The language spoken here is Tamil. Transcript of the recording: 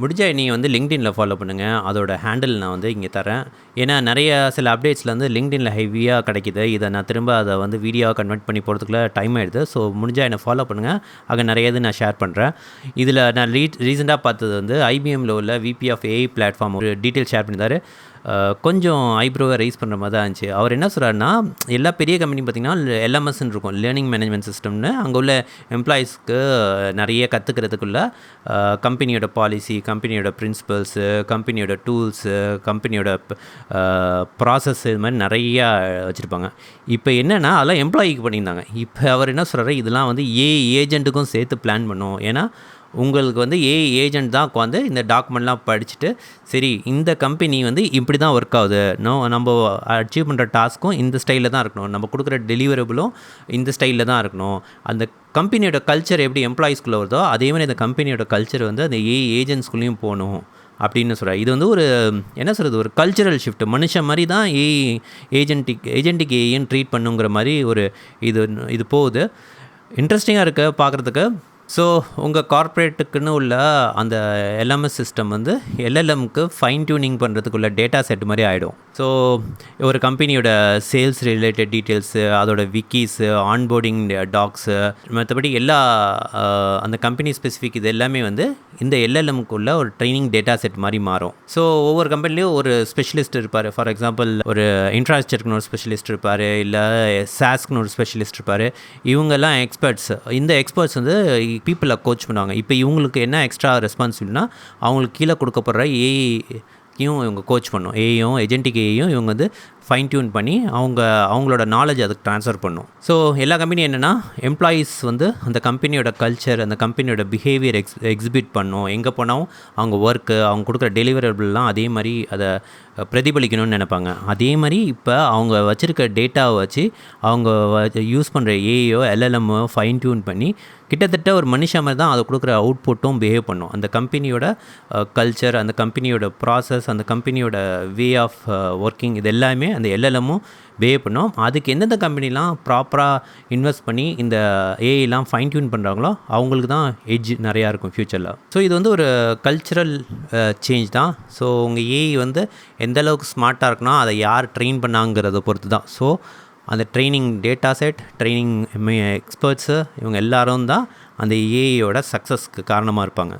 முடிஞ்சா நீங்கள் வந்து லிங்க்டின்ல ஃபாலோ பண்ணுங்கள். அதோட ஹேண்டில் நான் வந்து இங்கே தரேன். ஏன்னா நிறைய சில அப்டேட்ஸில் வந்து லிங்க்டின்ல ஹெவியாக கிடைக்குது. இதை நான் திரும்ப அதை வந்து வீடியோவாக கன்வெர்ட் பண்ணி போகிறதுக்குள்ள டைம் ஆகிடுது. ஸோ முடிஞ்சால் என்னை ஃபாலோ பண்ணுங்கள். அங்கே நிறைய இது நான் ஷேர் பண்ணுறேன். இதில் நான் ரீசெண்டாக பார்த்தது வந்து ஐபிஎம்மில் உள்ள விபி ஆஃப் ஏஐ பிளாட்ஃபார்ம் ஒரு டீட்டெயில் ஷேர் பண்ணியிருந்தாரு. கொஞ்சம் ஐப்ரோவை ரைஸ் பண்ணுற மாதிரி தான் இருந்துச்சு. அவர் என்ன சொல்கிறாருன்னா, எல்லா பெரிய கம்பெனி பார்த்திங்கன்னா எல்எம்எஸ்ன்னு இருக்கும், லேர்னிங் மேனேஜ்மெண்ட் சிஸ்டம்னு. அங்கே உள்ள எம்ப்ளாயீஸ்க்கு நிறைய கற்றுக்கிறதுக்குள்ள கம்பெனியோட பாலிசி, கம்பெனியோட பிரின்சிபல்ஸு, கம்பெனியோட டூல்ஸு, கம்பெனியோட ப்ராசஸ், இது மாதிரி நிறையா வச்சுருப்பாங்க. இப்போ என்னென்னா அதெல்லாம் எம்ப்ளாயிக்கு பண்ணியிருந்தாங்க. இப்போ அவர் என்ன சொல்கிறாரு, இதெல்லாம் வந்து ஏஜென்ட்டுக்கும் சேர்த்து பிளான் பண்ணும். ஏன்னா உங்களுக்கு வந்து ஏஜென்ட் தான் உட்காந்து இந்த டாக்குமெண்ட்லாம் படிச்சுட்டு, சரி இந்த கம்பெனி வந்து இப்படி தான் ஒர்க் ஆகுது, நம்ம அச்சீவ் பண்ணுற டாஸ்க்கும் இந்த ஸ்டைலில் தான் இருக்கணும், நம்ம கொடுக்குற டெலிவரபிளும் இந்த ஸ்டைலில் தான் இருக்கணும், அந்த கம்பெனியோட கல்ச்சர் எப்படி எம்ப்ளாயீஸ்குள்ளே வருதோ அதே மாதிரி அந்த கம்பெனியோட கல்ச்சர் வந்து அந்த ஏஜென்ட்ஸ்குள்ளேயும் போகணும் அப்படின்னு சொல்கிறார். இது வந்து ஒரு என்ன சொல்கிறது, ஒரு கல்ச்சரல் ஷிஃப்ட். மனுஷன் மாதிரி தான் ஏஜென்ட்டுக்கு ஏன்னு ட்ரீட் பண்ணுங்கிற மாதிரி ஒரு இது போகுது. இன்ட்ரெஸ்டிங்காக இருக்குது பார்க்குறதுக்கு. ஸோ உங்கள் கார்ப்பரேட்டுக்குன்னு உள்ள அந்த எல்எம்எஸ் சிஸ்டம் வந்து எல்எல்எம்க்கு ஃபைன் டியூனிங் பண்ணுறதுக்குள்ள டேட்டா செட் மாதிரி ஆகிடும். ஸோ ஒரு கம்பெனியோட சேல்ஸ் ரிலேட்டட் டீட்டெயில்ஸு, அதோட விக்கீஸு, ஆன்போர்டிங் டாக்ஸு, மற்றபடி எல்லா அந்த கம்பெனி ஸ்பெசிஃபிக் இது எல்லாமே வந்து இந்த எல்எல்எம்க்குள்ள ஒரு ட்ரைனிங் டேட்டா செட் மாதிரி மாறும். ஸோ ஒவ்வொரு கம்பெனிலையும் ஒரு ஸ்பெஷலிஸ்ட் இருப்பார். ஃபார் எக்ஸாம்பிள் ஒரு இன்ஃப்ராஸ்ட்ரக்சருக்குன்னு ஒரு ஸ்பெஷலிஸ்ட் இருப்பார், இல்லை சாஸ்க்குன்னு ஒரு ஸ்பெஷலிஸ்ட் இருப்பார். இவங்கெல்லாம் எக்ஸ்பர்ட்ஸ். இந்த எக்ஸ்பர்ட்ஸ் வந்து பீப்புளை கோச் பண்ணுவாங்க. இப்போ இவங்களுக்கு என்ன எக்ஸ்ட்ரா ரெஸ்பான்சிபிலிட்டினா, அவங்களுக்கு கீழே கொடுக்கப்படுற ஏஐயும் இவங்க கோச் பண்ணும். ஏஐயும் ஏஜென்டிக் ஏஐயும் இவங்க வந்து ஃபைன் டியூன் பண்ணி அவங்களோட நாலேஜ் அதுக்கு ட்ரான்ஸ்ஃபர் பண்ணும். ஸோ எல்லா கம்பெனியும் என்னென்னா, எம்ப்ளாயீஸ் வந்து அந்த கம்பெனியோட கல்ச்சர், அந்த கம்பெனியோட பிஹேவியர் எக்ஸிபிட் பண்ணும். எங்கே போனாலும் அவங்க ஒர்க்கு, அவங்க கொடுக்குற டெலிவரபிள்லாம் அதே மாதிரி அதை பிரதிபலிக்கணும்னு நினைப்பாங்க. அதே மாதிரி இப்போ அவங்க வச்சுருக்க டேட்டாவை வச்சு அவங்க யூஸ் பண்ணுற ஏஐயோ எல்எல்எம்மோ ஃபைன் டியூன் பண்ணி கிட்டத்தட்ட ஒரு மனுஷன் மாதிரி தான் அதை கொடுக்குற அவுட்புட்டும் பிஹேவ் பண்ணும். அந்த கம்பெனியோட கல்ச்சர், அந்த கம்பெனியோட ப்ராசஸ், அந்த கம்பெனியோட வே ஆஃப் ஒர்க்கிங், இது எல்லாமே அந்த எல்எல்எம்மும் பிஹேவ் பண்ணும். அதுக்கு எந்தெந்த கம்பெனிலாம் ப்ராப்பராக இன்வெஸ்ட் பண்ணி இந்த ஏஐலாம் ஃபைன் டியூன் பண்ணுறாங்களோ அவங்களுக்கு தான் எட்ஜ் நிறையா இருக்கும் ஃப்யூச்சரில். ஸோ இது வந்து ஒரு கல்ச்சுரல் சேஞ்ச் தான். ஸோ உங்கள் ஏஐ வந்து எந்தளவுக்கு ஸ்மார்ட்டாக இருக்குன்னா அதை யார் ட்ரெயின் பண்ணாங்கிறத பொறுத்து தான். ஸோ அந்த training data set, training experts, இவங்க எல்லாரும் தான் அந்த ஏஐயோட சக்ஸஸ்க்கு காரணமாக இருப்பாங்க.